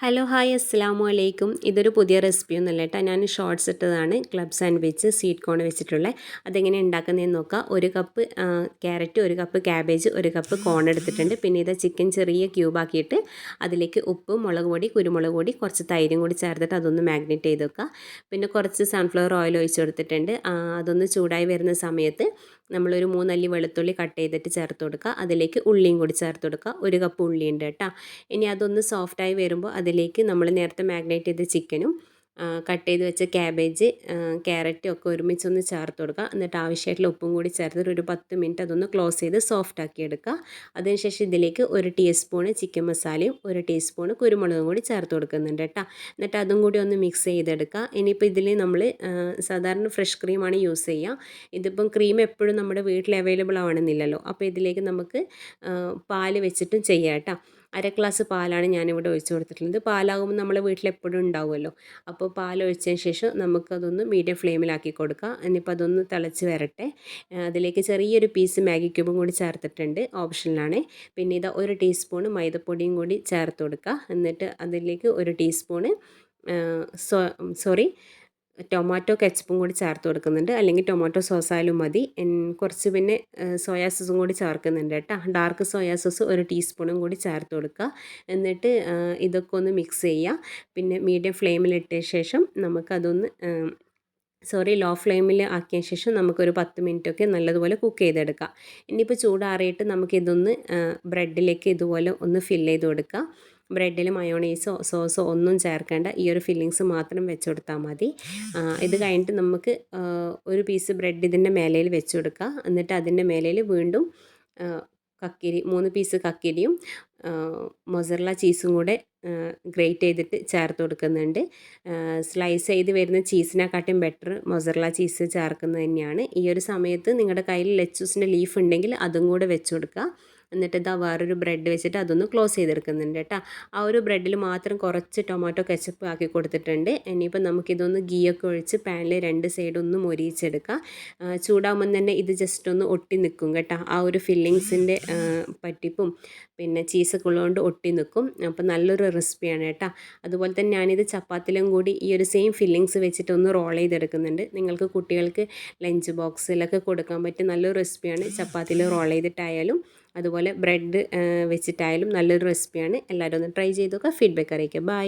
Hello hi അസ്സലാമു അലൈക്കും. ഇതൊരു പുതിയ റെസിപ്പിയൊന്നുമല്ല കേട്ടോ. ഞാൻ ഷോർട്ട്സ് ഇട്ടതാണ്. ക്ലബ് സാൻഡ്വിച്ച് സ്വീറ്റ് കോൺ വെച്ചിട്ടുള്ള അതെങ്ങനെ ഉണ്ടാക്കുന്നതെന്ന് നോക്കാം. ഒരു കപ്പ് ക്യാരറ്റ്, ഒരു കപ്പ് ക്യാബേജ്, ഒരു കപ്പ് കോൺ എടുത്തിട്ടുണ്ട്. പിന്നെ ഇത് ചിക്കൻ ചെറിയ ക്യൂബാക്കിയിട്ട് അതിലേക്ക് ഉപ്പ്, മുളക് പൊടി, കുരുമുളക് പൊടി, കുറച്ച് തൈരും കൂടി ചേർത്തിട്ട് അതൊന്ന് മാഗ്നേറ്റ് ചെയ്ത് വെക്കുക. പിന്നെ കുറച്ച് സൺഫ്ലവർ ഓയിൽ ഒഴിച്ച് കൊടുത്തിട്ടുണ്ട്. അതൊന്ന് ചൂടായി വരുന്ന സമയത്ത് നമ്മളൊരു 3 അല്ലി വെളുത്തുള്ളി കട്ട് ചെയ്തിട്ട് ചേർത്ത് കൊടുക്കുക. അതിലേക്ക് ഉള്ളിയും കൂടി ചേർത്ത് കൊടുക്കുക. ഒരു കപ്പ് ഉള്ളിയുണ്ട് കേട്ടോ. ഇനി അതൊന്ന് സോഫ്റ്റായി വരുമ്പോൾ അതിലേക്ക് നമ്മൾ നേരത്തെ മാഗ്നേറ്റ് ചെയ്ത ചിക്കനും കട്ട് ചെയ്ത് വെച്ച ക്യാബേജ്, ക്യാരറ്റും ഒക്കെ ഒരുമിച്ചൊന്ന് ചേർത്ത് കൊടുക്കുക. എന്നിട്ട് ആവശ്യമായിട്ടുള്ള ഉപ്പും കൂടി ചേർത്തിട്ട് ഒരു 10 മിനിറ്റ് അതൊന്ന് ക്ലോസ് ചെയ്ത് സോഫ്റ്റ് ആക്കി എടുക്കുക. അതിനുശേഷം ഇതിലേക്ക് 1 ടീസ്പൂണ് ചിക്കൻ മസാലയും 1 ടീസ്പൂണ് കുരുമുളകും കൂടി ചേർത്ത് കൊടുക്കുന്നുണ്ട് കേട്ടോ. എന്നിട്ട് അതും കൂടി ഒന്ന് മിക്സ് ചെയ്തെടുക്കുക. ഇനിയിപ്പോൾ ഇതിൽ നമ്മൾ സാധാരണ ഫ്രഷ് ക്രീമാണ് യൂസ് ചെയ്യുക. ഇതിപ്പം ക്രീം എപ്പോഴും നമ്മുടെ വീട്ടിൽ അവൈലബിൾ ആവണമെന്നില്ലല്ലോ. അപ്പോൾ ഇതിലേക്ക് നമുക്ക് പാല് വെച്ചിട്ടും ചെയ്യാം കേട്ടോ. 1/2 ഗ്ലാസ് പാലാണ് ഞാനിവിടെ ഒഴിച്ച് കൊടുത്തിട്ടുള്ളത്. പാലാകുമ്പോൾ നമ്മളെ വീട്ടിൽ എപ്പോഴും ഉണ്ടാവുമല്ലോ. അപ്പോൾ പാൽ ഒഴിച്ചതിന് ശേഷം നമുക്കതൊന്ന് മീഡിയം ഫ്ലെയിമിലാക്കി കൊടുക്കുക. ഇനിയിപ്പോൾ അതൊന്ന് തിളച്ച് വരട്ടെ. അതിലേക്ക് ചെറിയൊരു പീസ് മാഗി ക്യൂബും കൂടി ചേർത്തിട്ടുണ്ട്, ഓപ്ഷനിലാണ്. പിന്നെ ഇതാ 1 ടീസ്പൂണ് മൈദപ്പൊടിയും കൂടി ചേർത്ത് കൊടുക്കുക. എന്നിട്ട് അതിലേക്ക് 1 ടീസ്പൂണ് ടൊമാറ്റോ കെച്ചപ്പും കൂടി ചേർത്ത് കൊടുക്കുന്നുണ്ട്. അല്ലെങ്കിൽ ടൊമാറ്റോ സോസായാലും മതി. കുറച്ച് പിന്നെ സോയാ സോസും കൂടി ചേർക്കുന്നുണ്ട് കേട്ടോ. ഡാർക്ക് സോയാ സോസ് 1 ടീസ്പൂണും കൂടി ചേർത്ത് കൊടുക്കുക. എന്നിട്ട് ഇതൊക്കെ ഒന്ന് മിക്സ് ചെയ്യുക. പിന്നെ മീഡിയം ഫ്ലെയിമിലിട്ട ശേഷം നമുക്കതൊന്ന് ലോ ഫ്ലെയിമിൽ ആക്കിയ ശേഷം നമുക്കൊരു 10 മിനിറ്റൊക്കെ നല്ലതുപോലെ കുക്ക് ചെയ്തെടുക്കാം. ഇനിയിപ്പോൾ ചൂടാറിയിട്ട് നമുക്കിതൊന്ന് ബ്രെഡിലേക്ക് ഇതുപോലെ ഒന്ന് ഫില്ല് ചെയ്ത് കൊടുക്കുക. ബ്രെഡിൽ മയോണൈസോ സോസോ ഒന്നും ചേർക്കേണ്ട, ഈ ഒരു ഫില്ലിങ്സ് മാത്രം വെച്ച് കൊടുത്താൽ മതി. ഇത് കഴിഞ്ഞിട്ട് നമുക്ക് ഒരു പീസ് ബ്രെഡ് ഇതിൻ്റെ മേലയിൽ വെച്ച് കൊടുക്കുക. എന്നിട്ട് അതിൻ്റെ മേലയിൽ വീണ്ടും കക്കിരി 3 പീസ് കക്കിരിയും മൊസറല്ല ചീസും കൂടെ ഗ്രേറ്റ് ചെയ്തിട്ട് ചേർത്ത് കൊടുക്കുന്നുണ്ട്. സ്ലൈസ് ചെയ്ത് വരുന്ന ചീസിനെക്കാട്ടും ബെറ്റർ മൊസറല്ല ചീസ് ചേർക്കുന്നത് തന്നെയാണ്. ഈ ഒരു സമയത്ത് നിങ്ങളുടെ കയ്യിൽ ലെച്ചൂസിൻ്റെ ലീഫ് ഉണ്ടെങ്കിൽ അതും കൂടെ വെച്ച് കൊടുക്കുക. എന്നിട്ട് ഇതാ വേറൊരു ബ്രെഡ് വെച്ചിട്ട് അതൊന്ന് ക്ലോസ് ചെയ്തെടുക്കുന്നുണ്ട് കേട്ടോ. ആ ഒരു ബ്രെഡിൽ മാത്രം കുറച്ച് ടൊമാറ്റോ കെച്ചപ്പ് ആക്കി കൊടുത്തിട്ടുണ്ട്. ഇനിയിപ്പോൾ നമുക്കിതൊന്ന് ഗീയൊക്കെ ഒഴിച്ച് പാനിൽ 2 സൈഡ് ഒന്ന് മൊരിയിച്ചെടുക്കുക. ചൂടാകുമ്പം തന്നെ ഇത് ജസ്റ്റ് ഒന്ന് ഒട്ടി നിൽക്കും കേട്ടോ. ആ ഒരു ഫില്ലിങ്സിൻ്റെ പറ്റിപ്പും പിന്നെ ചീസൊക്കെ ഉള്ളതുകൊണ്ട് ഒട്ടി നിൽക്കും. അപ്പോൾ നല്ലൊരു റെസിപ്പിയാണ് കേട്ടോ. അതുപോലെ തന്നെ ഞാനിത് ചപ്പാത്തിലും കൂടി ഈ ഒരു സെയിം ഫില്ലിങ്സ് വെച്ചിട്ട് ഒന്ന് റോൾ ചെയ്തെടുക്കുന്നുണ്ട്. നിങ്ങൾക്ക് കുട്ടികൾക്ക് ലഞ്ച് ബോക്സിലൊക്കെ കൊടുക്കാൻ പറ്റിയ നല്ലൊരു റെസിപ്പിയാണ്. ചപ്പാത്തിയിൽ റോൾ ചെയ്തിട്ടായാലും അതുപോലെ ബ്രെഡ് വെച്ചിട്ടായാലും നല്ലൊരു റെസിപ്പിയാണ്. എല്ലാവരും ഒന്ന് ട്രൈ ചെയ്ത് നോക്കുക. ഫീഡ്ബാക്ക് അറിയിക്കുക. ബൈ.